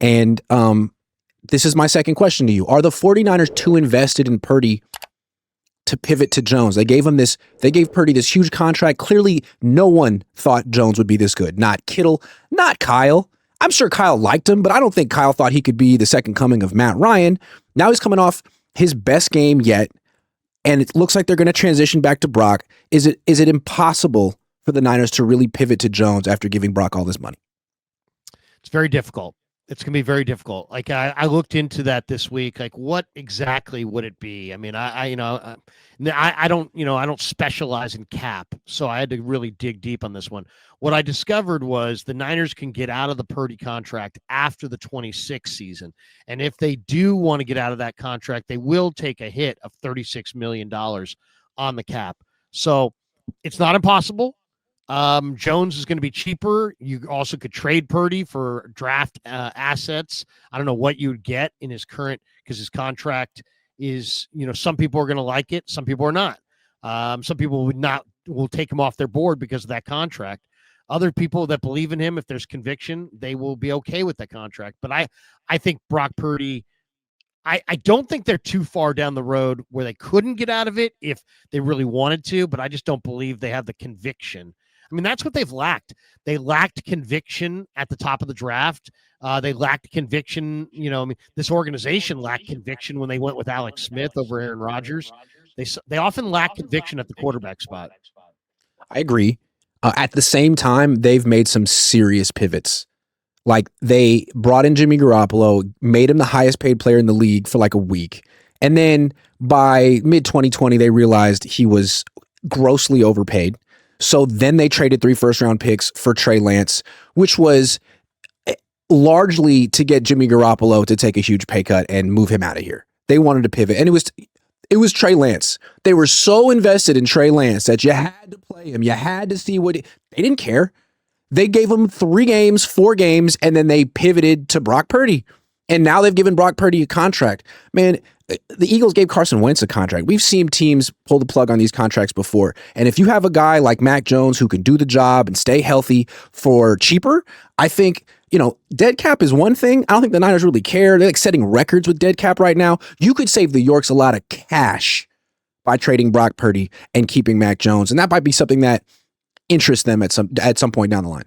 And this is my second question to you. Are the 49ers too invested in Purdy to pivot to Jones? They gave Purdy this huge contract. Clearly, no one thought Jones would be this good. Not Kittle, not Kyle. I'm sure Kyle liked him, but I don't think Kyle thought he could be the second coming of Matt Ryan. Now he's coming off his best game yet, and it looks like they're going to transition back to Brock. Is it impossible for the Niners to really pivot to Jones after giving Brock all this money? It's very difficult. It's going to be very difficult. Like I looked into that this week. Like, what exactly would it be? I mean, I don't specialize in cap, so I had to really dig deep on this one. What I discovered was the Niners can get out of the Purdy contract after the 26 season, and if they do want to get out of that contract, they will take a hit of $36 million on the cap. So it's not impossible. Jones is going to be cheaper. You also could trade Purdy for draft assets. I don't know what you would get in his current, because his contract is, some people are going to like it. Some people are not. Some people will take him off their board because of that contract. Other people that believe in him, if there's conviction, they will be okay with that contract. But I think Brock Purdy, I don't think they're too far down the road where they couldn't get out of it if they really wanted to, but I just don't believe they have the conviction. I mean, that's what they've lacked. They lacked conviction at the top of the draft. They lacked conviction. This organization lacked conviction when they went with Alex Smith over Aaron Rodgers. They often lack conviction at the quarterback spot. I agree. At the same time, they've made some serious pivots. Like, they brought in Jimmy Garoppolo, made him the highest paid player in the league for like a week. And then by mid-2020, they realized he was grossly overpaid. So then they traded 3 first-round picks for Trey Lance, which was largely to get Jimmy Garoppolo to take a huge pay cut and move him out of here. They wanted to pivot, and it was Trey Lance. They were so invested in Trey Lance that you had to play him. You had to see they didn't care. They gave him 3 games, 4 games, and then they pivoted to Brock Purdy. And now they've given Brock Purdy a contract. Man, the Eagles gave Carson Wentz a contract. We've seen teams pull the plug on these contracts before. And if you have a guy like Mac Jones who can do the job and stay healthy for cheaper, I think, dead cap is one thing. I don't think the Niners really care. They're like setting records with dead cap right now. You could save the Yorks a lot of cash by trading Brock Purdy and keeping Mac Jones. And that might be something that interests them at some point down the line.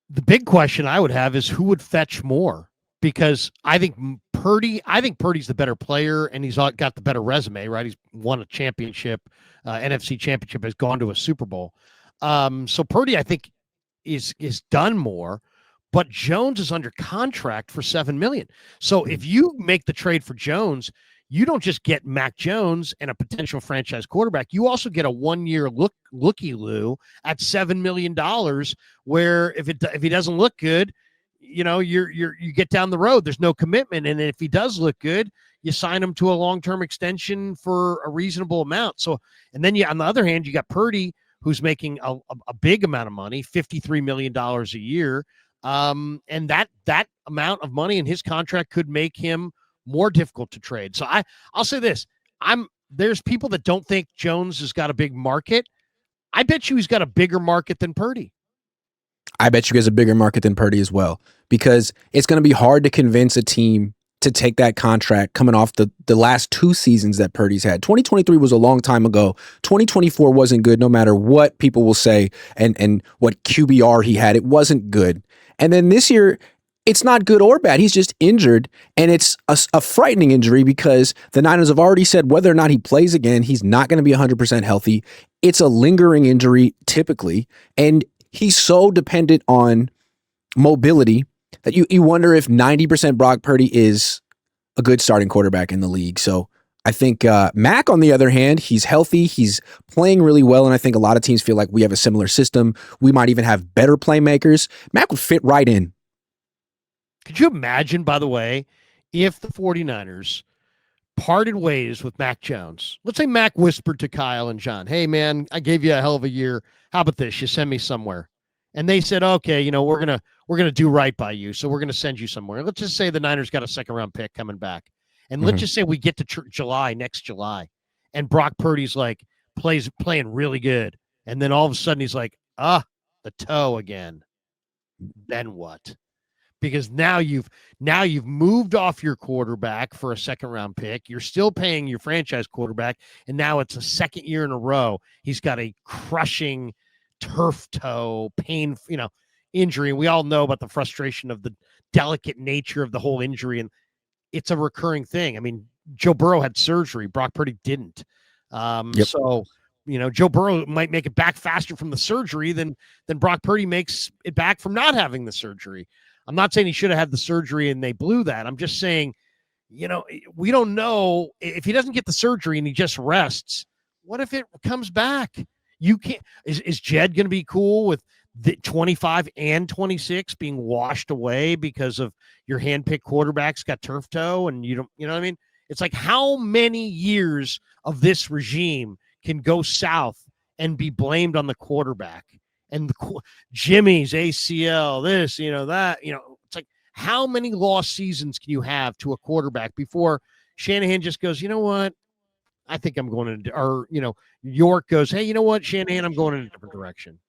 The big question I would have is who would fetch more? Because I think Purdy's the better player, and he's got the better resume, right? He's won a championship, NFC championship, has gone to a Super Bowl. So Purdy, I think, is done more, but Jones is under contract for $7 million. So if you make the trade for Jones, you don't just get Mac Jones and a potential franchise quarterback. You also get a 1-year looky-loo at $7 million, where if he doesn't look good, you get down the road. There's no commitment, and if he does look good, you sign him to a long-term extension for a reasonable amount. So, and then on the other hand, you got Purdy, who's making a big amount of money, $53 million a year, and that amount of money in his contract could make him more difficult to trade. So I'll say this: there's people that don't think Jones has got a big market. I bet you he's got a bigger market than Purdy. I bet you he has a bigger market than Purdy as well, because it's going to be hard to convince a team to take that contract coming off the last 2 seasons that Purdy's had. 2023 was a long time ago. 2024 wasn't good, no matter what people will say and what QBR he had. It wasn't good. And then this year, it's not good or bad. He's just injured, and it's a frightening injury because the Niners have already said whether or not he plays again, he's not going to be 100% healthy. It's a lingering injury typically, and he's so dependent on mobility that you wonder if 90% Brock Purdy is a good starting quarterback in the league. So I think Mac, on the other hand, he's healthy. He's playing really well, and I think a lot of teams feel like we have a similar system. We might even have better playmakers. Mac would fit right in. Could you imagine, by the way, if the 49ers parted ways with Mac Jones? Let's say Mac whispered to Kyle and John, "Hey, man, I gave you a hell of a year. How about this? You send me somewhere." And they said, "Okay, we're gonna do right by you, so we're gonna send you somewhere." Let's just say the Niners got a 2nd-round pick coming back, and let's just say we get to next July, and Brock Purdy's like playing really good, and then all of a sudden he's like, the toe again. Then what? because now you've moved off your quarterback for a second round pick. You're still paying your franchise quarterback, and now it's a second year in a row he's got a crushing turf toe pain, injury. And we all know about the frustration of the delicate nature of the whole injury, and it's a recurring thing. I mean, Joe Burrow had surgery, Brock Purdy didn't. So Joe Burrow might make it back faster from the surgery than Brock Purdy makes it back from not having the surgery. I'm not saying he should have had the surgery and they blew that. I'm just saying, we don't know if he doesn't get the surgery and he just rests. What if it comes back? You can't. Is Jed going to be cool with the 25 and 26 being washed away because of your handpicked quarterbacks got turf toe and you don't, you know what I mean? It's like, how many years of this regime can go south and be blamed on the quarterback and Jimmy's ACL, this, that, it's like, how many lost seasons can you have to a quarterback before Shanahan just goes, you know what? I think I'm going to, or, York goes, hey, you know what, Shanahan, I'm going in a different direction.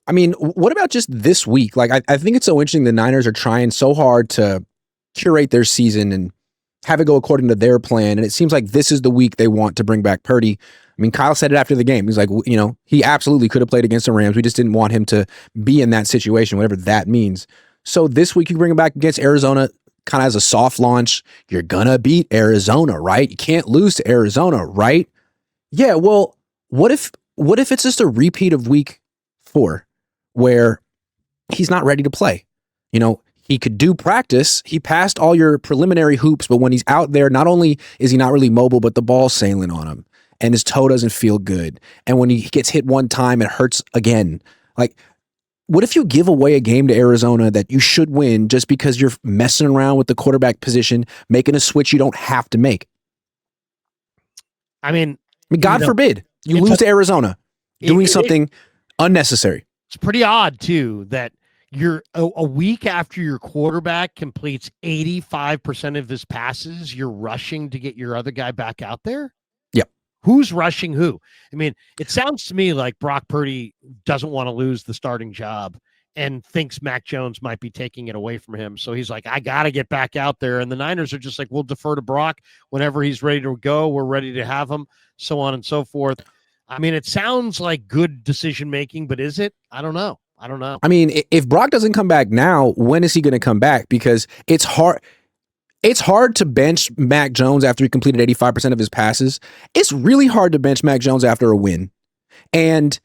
I mean, what about just this week? Like, I think it's so interesting. The Niners are trying so hard to curate their season and have it go according to their plan. And it seems like this is the week they want to bring back Purdy. I mean, Kyle said it after the game. He's like, he absolutely could have played against the Rams. We just didn't want him to be in that situation, whatever that means. So this week you bring him back against Arizona, kind of as a soft launch. You're going to beat Arizona, right? You can't lose to Arizona, right? Yeah, well, what if it's just a repeat of week 4 where he's not ready to play? He could do practice. He passed all your preliminary hoops, but when he's out there, not only is he not really mobile, but the ball's sailing on him and his toe doesn't feel good. And when he gets hit one time, it hurts again. Like, what if you give away a game to Arizona that you should win just because you're messing around with the quarterback position, making a switch you don't have to make? I mean, God forbid you lose to Arizona doing something unnecessary. It's pretty odd, too, that you're a week after your quarterback completes 85% of his passes, you're rushing to get your other guy back out there. Yep. Who's rushing who? I mean, it sounds to me like Brock Purdy doesn't want to lose the starting job and thinks Mac Jones might be taking it away from him. So he's like, I got to get back out there. And the Niners are just like, we'll defer to Brock whenever he's ready to go. We're ready to have him, so on and so forth. I mean, it sounds like good decision-making, but is it? I don't know. I mean, if Brock doesn't come back now, when is he going to come back? Because it's hard. It's hard to bench Mac Jones after he completed 85% of his passes. It's really hard to bench Mac Jones after a win. And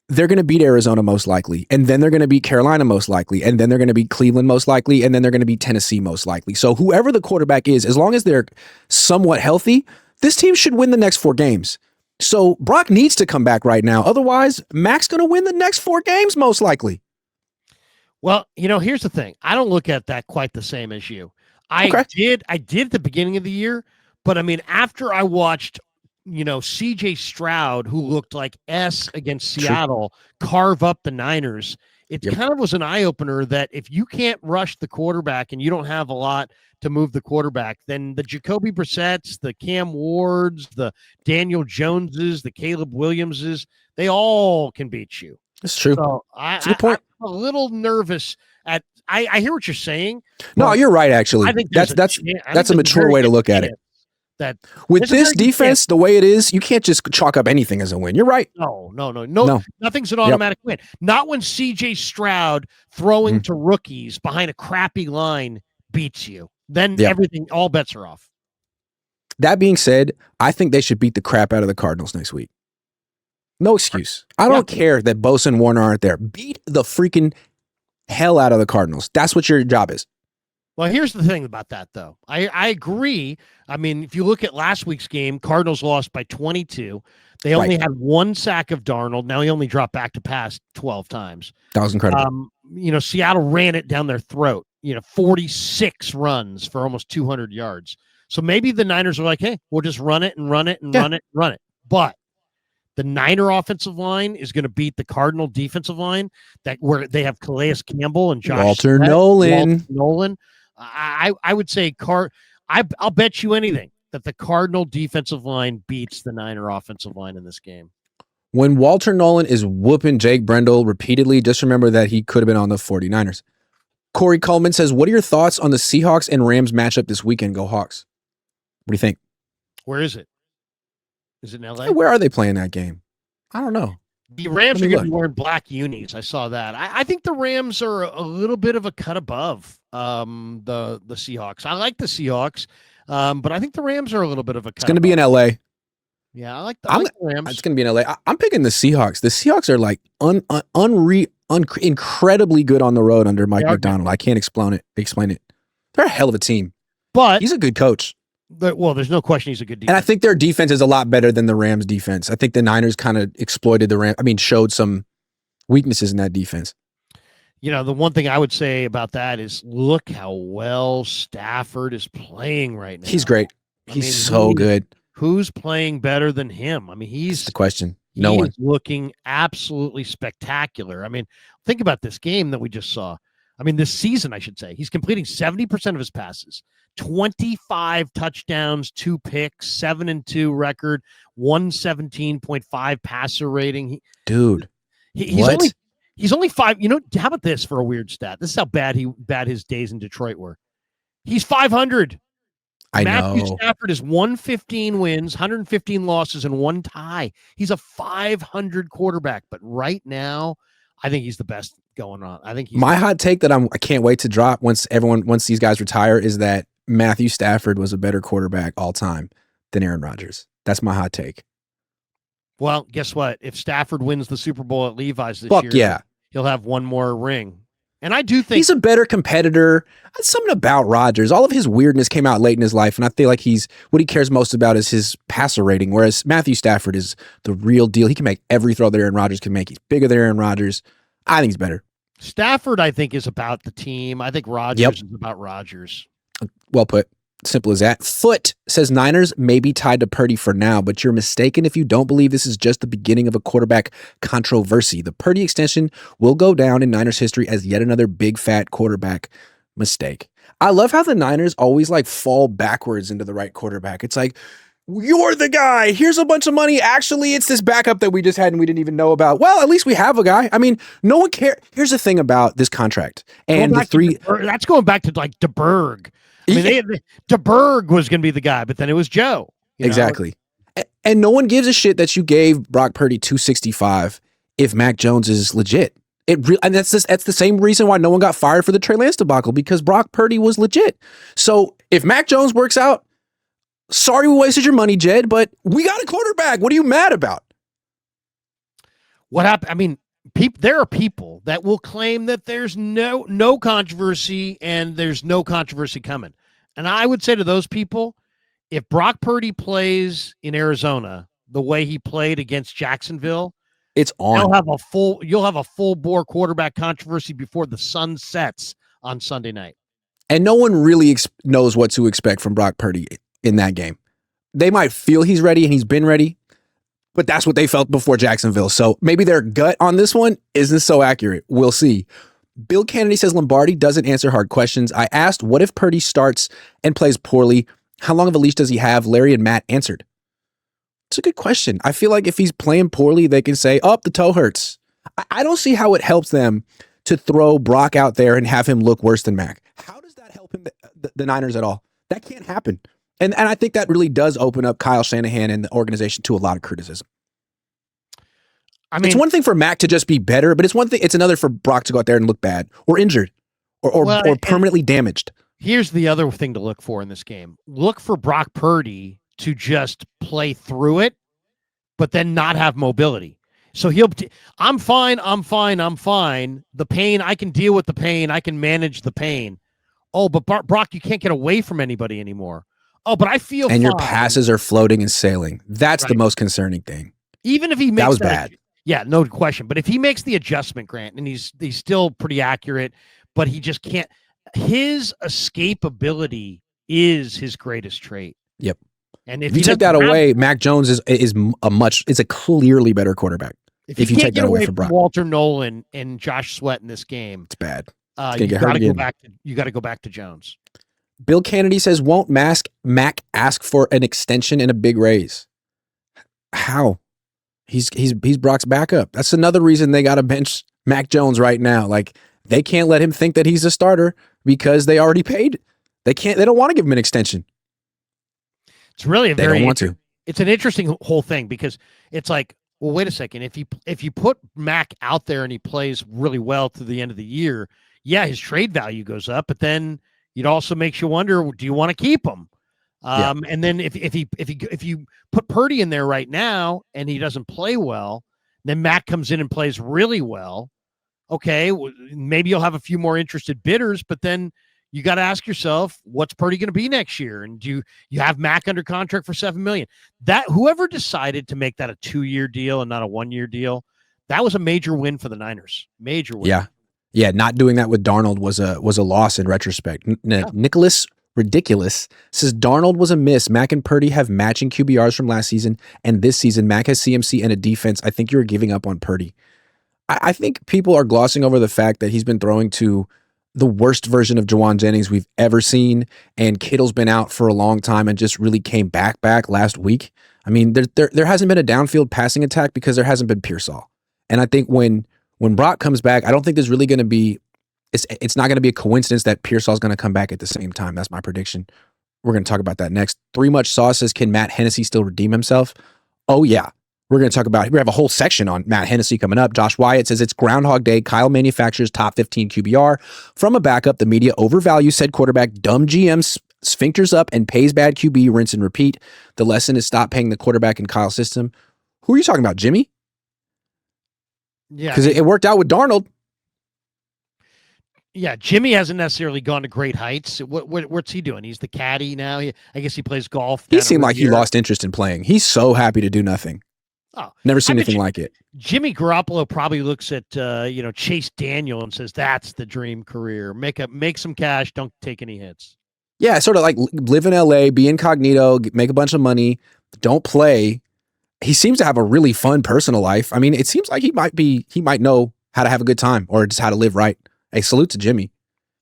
they're going to beat Arizona most likely. And then they're going to beat Carolina most likely. And then they're going to beat Cleveland most likely. And then they're going to beat Tennessee most likely. So whoever the quarterback is, as long as they're somewhat healthy, this team should win the next 4 games. So Brock needs to come back right now. Otherwise, Mac's going to win the next 4 games most likely. Well, here's the thing. I don't look at that quite the same as you. I did at the beginning of the year, but I mean, after I watched, CJ Stroud, who looked like S against Seattle, carve up the Niners, it kind of was an eye-opener that if you can't rush the quarterback and you don't have a lot to move the quarterback, then the Jacoby Brissetts, the Cam Wards, the Daniel Joneses, the Caleb Williamses, they all can beat you. That's true. So That's a good point. I'm a little nervous at. I hear what you're saying. No, you're right. Actually, I think that's a mature way to look at it. That with this defense, the way it is, you can't just chalk up anything as a win. You're right. No. Nothing's an automatic win. Not when CJ Stroud throwing to rookies behind a crappy line beats you. Then everything, all bets are off. That being said, I think they should beat the crap out of the Cardinals next week. No excuse. I don't care that Bosa and Warner aren't there. Beat the freaking hell out of the Cardinals. That's what your job is. Well, here's the thing about that, though. I agree. I mean, if you look at last week's game, Cardinals lost by 22. They only had 1 sack of Darnold. Now he only dropped back to pass 12 times. That was incredible. Seattle ran it down their throat. 46 runs for almost 200 yards. So maybe the Niners are like, hey, we'll just run it and run it and run it and run it. But the Niner offensive line is going to beat the Cardinal defensive line where they have Calais Campbell and Josh Walter Nolan. I would say I'll bet you anything that the Cardinal defensive line beats the Niner offensive line in this game. When Walter Nolan is whooping Jake Brendel repeatedly, just remember that he could have been on the 49ers. Corey Coleman says, what are your thoughts on the Seahawks and Rams matchup this weekend? Go Hawks. What do you think? Where is it? Is it in LA? Where are they playing that game? I don't know. The Rams are going to be wearing black unis. I saw that. I think the Rams are a little bit of a cut above the Seahawks. I like the Seahawks, but I think the Rams are a little bit of a cut. It's going to be in LA. Yeah, I like the Rams. It's going to be in LA. I'm picking the Seahawks. The Seahawks are like incredibly good on the road under Mike McDonald. I can't explain it. They're a hell of a team. But he's a good coach. Well, there's no question he's a good defense. And I think their defense is a lot better than the Rams' defense. I think the Niners kind of exploited the Rams. I mean, showed some weaknesses in that defense. You know, the one thing I would say about that is look how well Stafford is playing right now. He's great. He's so good. Who's playing better than him? I mean, That's the question. No one. He's looking absolutely spectacular. I mean, think about this game that we just saw. I mean, this season, I should say. He's completing 70% of his passes. 25 touchdowns, 2 picks, 7-2 record, 117.5 passer rating. Dude, he's only 5. You know, how about this for a weird stat? This is how bad his days in Detroit were. He's 500. Matthew Stafford is 115 wins, 115 losses, and 1 tie. He's a 500 quarterback, but right now, I think he's the best going on. I think my hot take that I can't wait to drop once these guys retire is that Matthew Stafford was a better quarterback all time than Aaron Rodgers. That's my hot take. Well, guess what? If Stafford wins the Super Bowl at Levi's this year, yeah, he'll have one more ring. And I do think he's a better competitor. That's something about Rodgers. All of his weirdness came out late in his life, and I feel like what he cares most about is his passer rating, whereas Matthew Stafford is the real deal. He can make every throw that Aaron Rodgers can make. He's bigger than Aaron Rodgers. I think he's better. Stafford, I think, is about the team. I think Rodgers is about Rodgers. Well put. Simple as that. Foot says Niners may be tied to Purdy for now, but you're mistaken if you don't believe this is just the beginning of a quarterback controversy. The Purdy extension will go down in Niners history as yet another big fat quarterback mistake. I love how the Niners always like fall backwards into the right quarterback. It's like, you're the guy. Here's a bunch of money. Actually, it's this backup that we just had and we didn't even know about. Well, at least we have a guy. I mean, no one cares. Here's the thing about this contract. And that's going back to like DeBerg. I mean, DeBerg was going to be the guy, but then it was Joe. Exactly. And no one gives a shit that you gave Brock Purdy $265 if Mac Jones is legit. And that's the same reason why no one got fired for the Trey Lance debacle, because Brock Purdy was legit. So if Mac Jones works out, sorry we wasted your money, Jed, but we got a quarterback. What are you mad about? What happened? I mean, there are people that will claim that there's no controversy and there's no controversy coming. And I would say to those people, if Brock Purdy plays in Arizona the way he played against Jacksonville, it's on. You'll have a full bore quarterback controversy before the sun sets on Sunday night. And no one really knows what to expect from Brock Purdy in that game. They might feel he's ready and he's been ready, but that's what they felt before Jacksonville. So maybe their gut on this one isn't so accurate. We'll see. Bill Kennedy says Lombardi doesn't answer hard questions. I asked, what if Purdy starts and plays poorly? How long of a leash does he have? Larry and Matt answered. It's a good question. I feel like if he's playing poorly, they can say, the toe hurts. I don't see how it helps them to throw Brock out there and have him look worse than Mac. How does that help him, the Niners at all? That can't happen. And I think that really does open up Kyle Shanahan and the organization to a lot of criticism. I mean, it's one thing for Mac to just be better, but it's another for Brock to go out there and look bad or injured or permanently damaged. Here's the other thing to look for in this game. Look for Brock Purdy to just play through it, but then not have mobility. So I'm fine. The pain, I can deal with the pain. I can manage the pain. Oh, but Brock, you can't get away from anybody anymore. Oh, but I feel and fine. Your passes are floating and sailing. That's the most concerning thing. Even if he makes that was bad. Yeah, no question. But if he makes the adjustment, Grant, and he's still pretty accurate, but he just can't. His escapability is his greatest trait. Yep. And if you take that away, Mac Jones is a clearly better quarterback. If you take that away from Brock, Walter Nolan and Josh Sweat in this game, it's bad. You got to go back to Jones. Bill Kennedy says, won't Mac ask for an extension and a big raise? How? He's Brock's backup. That's another reason they got to bench Mac Jones right now. Like, They can't let him think that he's a starter because they already paid. They don't want to give him an extension. It's really they don't want to. It's an interesting whole thing because it's like, well, wait a second. If you put Mac out there and he plays really well to the end of the year, yeah, his trade value goes up, but then it also makes you wonder, do you want to keep him? And then if you put Purdy in there right now and he doesn't play well, then Mac comes in and plays really well. Okay, maybe you'll have a few more interested bidders, but then you got to ask yourself, what's Purdy going to be next year? And do you have Mac under contract for $7 million? That whoever decided to make that a 2-year deal and not a 1-year deal, that was a major win for the Niners. Major win. Yeah. Not doing that with Darnold was a loss in retrospect. Nicholas Ridiculous says Darnold was a miss. Mac and Purdy have matching QBRs from last season, and this season Mac has CMC and a defense. I think you're giving up on Purdy. I think people are glossing over the fact that he's been throwing to the worst version of Jawan Jennings we've ever seen, and Kittle's been out for a long time and just really came back last week. I mean, there hasn't been a downfield passing attack because there hasn't been Pearsall. And I think when Brock comes back, I don't think there's really going to be it's not going to be a coincidence that Pearsall's going to come back at the same time. That's my prediction. We're going to talk about that next. 3 Much Sauce says, can Matt Hennessy still redeem himself? Oh, yeah. We're going to talk about, we have a whole section on Matt Hennessy coming up. Josh Wyatt says it's Groundhog Day. Kyle manufactures top 15 QBR. From a backup, the media overvalues said quarterback. Dumb GM sphincters up and pays bad QB, rinse and repeat. The lesson is stop paying the quarterback in Kyle's system. Who are you talking about, Jimmy? Yeah. Because it worked out with Darnold. Yeah, Jimmy hasn't necessarily gone to great heights. What's he doing? He's the caddy now. I guess he plays golf. He seemed like he lost interest in playing. He's so happy to do nothing. Oh, never seen anything like it. Jimmy Garoppolo probably looks at Chase Daniel and says that's the dream career. Make some cash, don't take any hits. Yeah, sort of like live in LA, be incognito, make a bunch of money, don't play. He seems to have a really fun personal life. I mean, it seems like he might know how to have a good time or just how to live right. Hey, salute to Jimmy.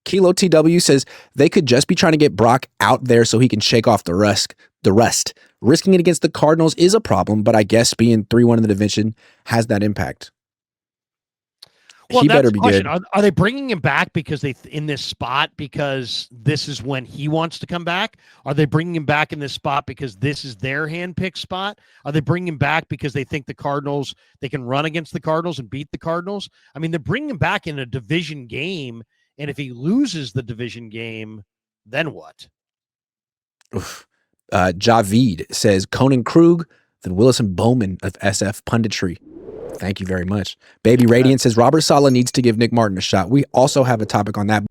Kilo TW says they could just be trying to get Brock out there so he can shake off the rust. Risking it against the Cardinals is a problem, but I guess being 3-1 in the division has that impact. Well, he better be good. Are they bringing him back because in this spot because this is when he wants to come back? Are they bringing him back in this spot because this is their handpicked spot? Are they bringing him back because they think they can run against the Cardinals and beat the Cardinals? I mean, they're bringing him back in a division game, and if he loses the division game, then what? Oof. Javid says Cohn and Krueger, then Willis and Bowman of SF Punditry. Thank you very much. Baby Radiant says Robert Saleh needs to give Nick Martin a shot. We also have a topic on that.